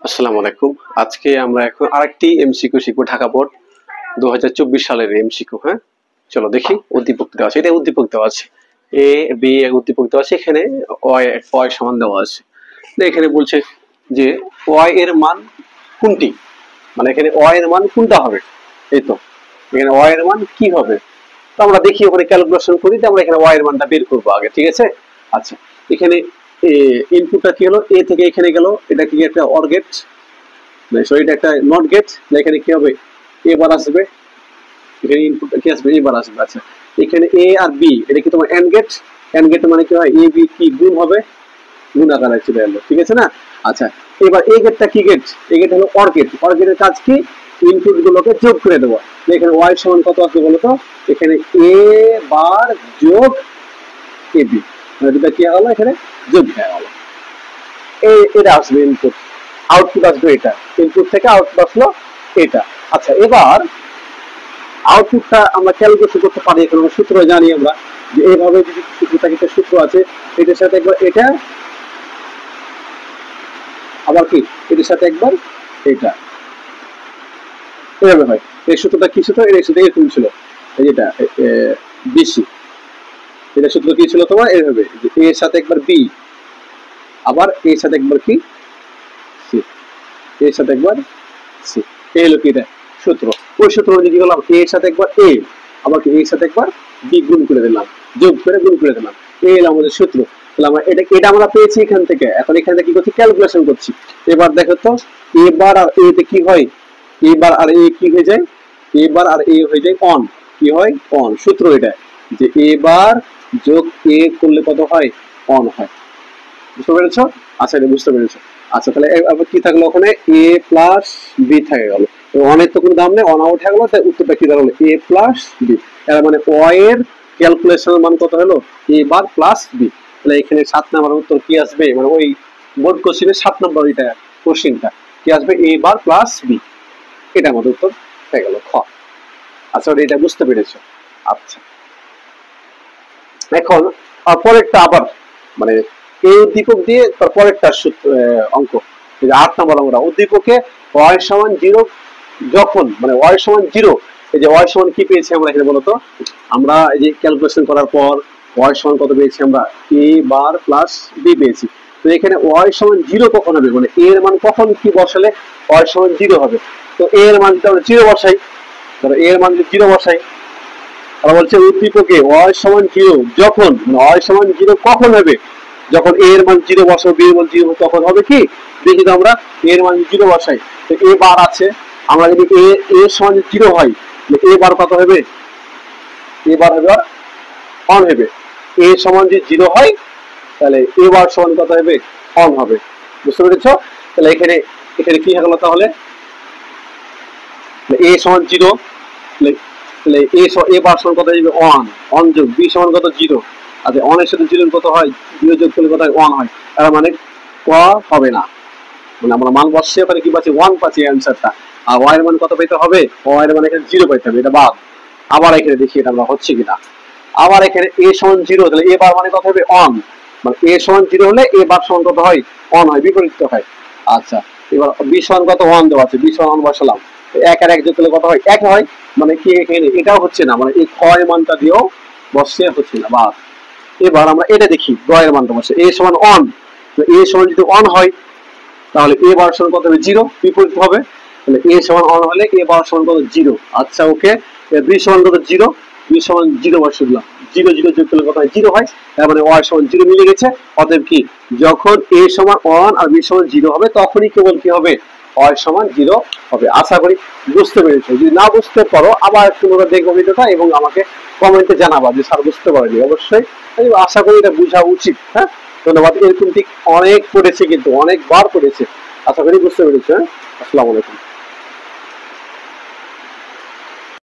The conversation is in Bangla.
আসসালামু আলাইকুম। আজকে আমরা এখন আরেকটি এমসিকিউ শিখবো, ঢাকা বোর্ড 2024 সালের এমসিকিউ। হ্যাঁ, চলো দেখি। উদ্দীপক দেওয়া আছে, এটা উদ্দীপক দেওয়া আছে, এ বি উদ্দীপক দেওয়া আছে, এখানে ওয়াই সমান দেওয়া আছে। এখানে বলছে যে ওয়াই এর মান কোনটি, মানে এখানে ওয়াই এর মান কোনটা হবে। এই তো এখানে ওয়াই এর মান কি হবে, তো আমরা দেখি ওখানে ক্যালকুলেশন করি, আমরা এখানে ওয়াই এর মানটা বের করবো আগে, ঠিক আছে। আচ্ছা, এখানে ইনপুটটা কি হলো, এ থেকে এখানে গেল, এটা কি একটা অর গেট, সো এটা একটা নট গেট, এখানে কি হবে, এবার আসবে, এখানে ইনপুটটা কি আসবে, এবার আসবে। আচ্ছা, এখানে এ আর বি, এটা কি তোমার এন্ড গেট, এন্ড গেট মানে কি হয়, এ বি কি গুণ হবে, গুণ আকারে চলে এলো, ঠিক আছে না। আচ্ছা, এবার এই গেটটা কি গেট, এই গেট হলো অর গেট, অর গেটের কাজ কি, ইনপুট গুলোকে যোগ করে দেবো। এখানে ওয়াই সমান কত আসবে বলো তো, এখানে এ বার যোগ এ বি, মানে দুটা কি হলো, এখানে যোগ হয়ে গেল, এটা আসবে ইনপুট, আউটপুট আসবে এটা, ইনপুট থেকে আউটপুট আসলো এটা। আচ্ছা, এবার আউটপুটটা আমরা ক্যালকুলেশন করতে পারি, এখন সূত্র জানি আমরা, যে এইভাবে যদি সূত্রটা সূত্র আছে, এটার সাথে একবার এটা, আবার কি এটার সাথে একবার এটা, এভাবে হয়। এই সূত্রটা কি সূত্র, এর সাথে এরকম ছিল, যেটা বিসি, এটা সূত্র কি ছিল তোমার, এইভাবে যে এর সাথে একবার বি, আবার এর সাথে একবার কি সি, এর সাথে একবার সি, এই হলো কি এটা সূত্র। ওই সূত্র অনুযায়ী গেলাম, এর সাথে একবার এ, আবার কি এর সাথে একবার বি গুণ করে দিলাম, যোগ করে গুণ করে দিলাম, এই হলো আমাদের সূত্র। তাহলে আমরা এটা আমরা পেয়েছি এখান থেকে, এখন এখান থেকে কি করছি, ক্যালকুলেশন করছি। এবার দেখো তো, এবার আর এ তে কি হয়, এবার আর এ কি হয়ে যায়, এবার আর এ হয়ে যায় অন, কি হয় অন, সূত্র এটা, যে এবার যোগ এ করলে কত হয়, অন হয়। বুঝতে পেরেছ? আচ্ছা, এটা বুঝতে পেরেছ। আচ্ছা, তাহলে আবার কি থাকলো ওখানে, এ প্লাস বি থেকে গেল, অনের তো কোনো দাম নেই, অন আউট হয়ে গেল, তাই উত্তরটা কি দাঁড়ালো, এ প্লাস বি। এর মানে ওয়াই এর ক্যালকুলেশনের মান কত হলো, এ বার প্লাস বি। তাহলে এখানে 7 নম্বর উত্তর কি আসবে, মানে ওই বোর্ড কোশ্চেনের 7 নম্বর এটা কোশ্চেনটা কি আসবে, এ বার প্লাস বি, এটা আমাদের উত্তর হয়ে গেল খ। আচ্ছা, এটা বুঝতে পেরেছো। আচ্ছা, এখন পরেরটা আবার, মানে এই উদ্দীপক দিয়ে তারপরেরটা অঙ্ক, 8 নম্বর আমরা উদ্দীপকে ওয়াই সমান 0 যখন, মানে ওয়াই সমান 0, এই যে ওয়াই সমান কি পেয়েছি আমরা এখানে বলতো, আমরা এই যে ক্যালকুলেশন করার পর ওয়াই সমান কত পেয়েছি আমরা, এ বার প্লাস বি পেয়েছি। তো এখানে ওয়াই সমান 0 কখন হবে, মানে এর মান কখন কি বসালে ওয়াই সমান 0 হবে। তো এর মান যদি আমরা 0 বসাই, ধরো এর মান যদি 0 বসাই, আর বলছে উদ্দীপকে ওয়াই সমান 0 যখন, মানে ওয়াই সমান 0 কখন হবে, যখন এ এর মান 0 বসাবো, বি এর মান 0 তখন হবে কি, দেখি তো আমরা এর মান 0 বসাই, তো এ বার আছে, আমরা যদি এ এর সমান 0 হয়, এ বার কত হবে, এ বার হবে অন হবে, এ সমান যদি 0 হয়, তাহলে এ বার সমান কত হবে, অন হবে। বুঝতে পেরেছ? তাহলে এখানে এখানে কি হলো, তাহলে এ সমান 0, তাহলে এ বার সমান কত হবে, অন, অন যোগ বি সমান কত 0। আচ্ছা, অনের সাথে 0 কত হয়, 0 যোগ করলে কত হয়, 1 হয়। তার মানে ক হবে না, মানে আমরা মান বসছে ওখানে কি পাচ্ছি, 1 পাচ্ছি অ্যান্সারটা। আর ওয়াই এর মান কত পেতে হবে, ওয়াই এর মান এখানে 0 পাইতে হবে, এটা বাদ। আবার এখানে দেখি এটা আমরা হচ্ছে কিনা, আবার এখানে এ সমান 0, তাহলে এ বার মানে কত হবে, অন, মানে এ সমান 0 হলে এ বার সমান কত হয়, অন হয়, বিপরীত হয়। আচ্ছা, এবার বি সমান কত, 1 দেওয়া আছে, বি সমান 1 বসালাম, এক আর এক যোগ করলে কত হয়, 1 হয়, মানে কি এখানে এটাও হচ্ছে না, মানে এই ক্ষয় মানটা দিয়েও বসছে হচ্ছে না, বাদ। এবার আমরা এটা দেখি, গয়ের মানটা বসে, এ সমান অন, এ সমান যদি অন হয়, তাহলে এ বার সমান কত হবে, 0, বিপরীত হবে। তাহলে এ সমান অন হলে এ বার সমান কত, 0। আচ্ছা, ওকে, বি সমান কত, 0, বি সমান 0 বসে দিলাম, 0 0 যোগ করলে কত হয়, 0 হয়। তার মানে ওয়াই সমান 0 মিলে গেছে। অতএব কি, যখন এ সমান অন আর বি সমান 0 হবে, তখনই কেবল কি হবে, ওয়াই সমান 0 হবে। আশা করি বুঝতে পেরেছো। যদি না বুঝতে পারো, আবার একটু দেখবো ভিডিওটা এবং আমাকে কমেন্টে জানাবা যে স্যার বুঝতে পারেনি। অবশ্যই আশা করি এটা বোঝা উচিত। হ্যাঁ, ধন্যবাদ। এরকম ঠিক অনেক পড়েছে, কিন্তু অনেকবার পড়েছে। আশা করি বুঝতে পেরেছো। হ্যাঁ, আসসালামু আলাইকুম।